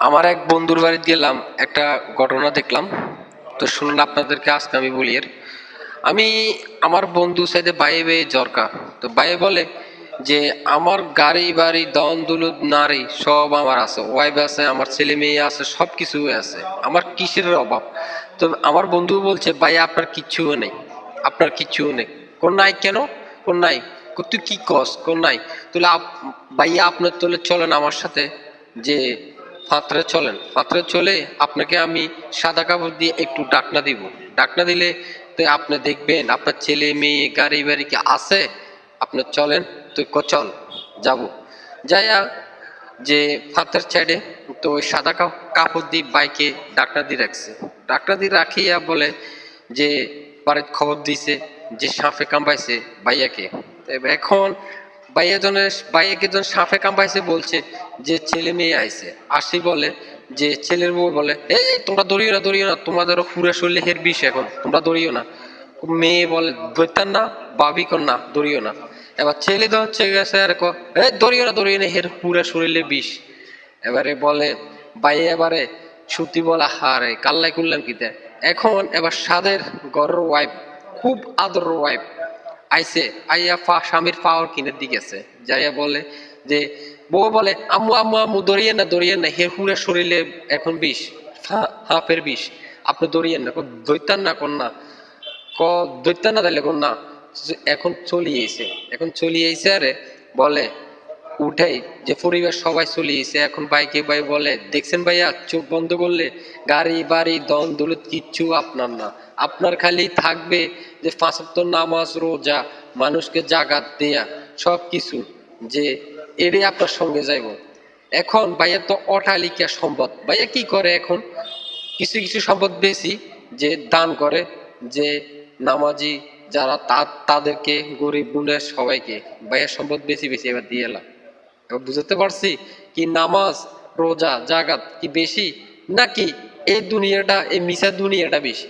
আমার এক বন্ধুর বাড়িতে গেলাম, একটা ঘটনা দেখলাম। তো শুনুন, আপনাদেরকে আজকে আমি বলি আমি আমার বন্ধু সাথে বাইরে বেয়ে জরকা। তো বাইরে বলে যে আমার গাড়ি বাড়ি দন দুলুদ নারী সব আমার আছে, ওয়াইফ আছে, আমার ছেলে মেয়ে আছে, সব কিছু আছে, আমার কিসের অভাব? তো আমার বন্ধু বলছে, ভাই আপনার কিচ্ছুও নেই, আপনার কিচ্ছুও নেই। কোন নাই কেন? কোন নাই? তুই কি কস? কোন নাই? তাহলে ভাইয়া আপনার তোলে চলেন আমার সাথে, যে ফাত্রে চলেন, ফাত্রে চলে আপনাকে আমি সাদা কাপড় দিয়ে একটু ডাকনা দিব। ডাকনা দিলে তো আপনি দেখবেন আপনার ছেলে মেয়ে গাড়ি বাড়ি কি আছে। আপনি চলেন, তুই চল, যাব। যাইয়া যে ফাতের সাইডে, তো ওই সাদা কাপড় দিয়ে বাইকে ডাকনা দিয়ে রাখছে। ডাকনা দিয়ে রাখিয়া বলে যে বাড়ির খবর দিছে যে সাপে কামড়াইছে ভাইয়াকে। এখন ভাইয়াকে জন সাপে কামড়াইছে বলছে যে ছেলে মেয়ে আইছে, আসি বলে যে ছেলের বউ বলে, এই তোমরা দৌড়িও না, দৌড়িও না, তোমাদেরও ফুরে শরীরে হের বিষ, এখন তোমরা দৌড়িও না। মেয়ে বলে দৈতান না, বাবি কর না, দৌড়িও না। এবার ছেলে তো হচ্ছে গেছে আর দৌড়িও না, দৌড়িও না, হের পুরা শরীরে বিষ। এবারে বলে ভাই, এবারে সুতি বলা হারে কাল্লাই করলাম কি দেয়। এখন এবার সাদের গরের ওয়াইফ, খুব আদর ওয়াইফ আইসে, আইয়া স্বামীর পাওয়ার কিনে দিকে গেছে। যাইয়া বলে যে বউ বলে, আম্মু আম্মু আম্মু দৌড়িয়ে না, দৌড়িয়ে না, হের পুরা শরীরে এখন বিষ, হাফের বিষ, আপনি দৌড়িয়েন না, দৈতান না কন্যা, ক দৈত্য না তাইলে কোন না। এখন চলিয়েছে, এখন চলিয়েছে আরে বলে উঠেই যে পরিবার সবাই চলিয়েছে। এখন বাইকে ভাই বলে, দেখছেন ভাইয়া, চোখ বন্ধ করলে গাড়ি বাড়ি দন দৌলত কিচ্ছু আপনার না, আপনার খালি থাকবে যে পাঁচ ওয়াক্ত নামাজ রোজা, মানুষকে জাগাত দেয়া, সব কিছু, যে এরই আপনার সঙ্গে যাইব। এখন ভাইয়া তো অট্টালিকা সম্পদ, ভাইয়া কি করে এখন? কিছু কিছু সম্পদ বেশি, যে দান করে, যে নামাজি যারা তাদেরকে, গরিব গুণের সবাইকে ভাইয়ের সম্পদ বেশি বেশি এবার দিয়ে এলাম। এবার বুঝতে পারছি কি নামাজ রোজা জাগাত কি বেশি, নাকি এই দুনিয়াটা, এই মিশা দুনিয়াটা বেশি?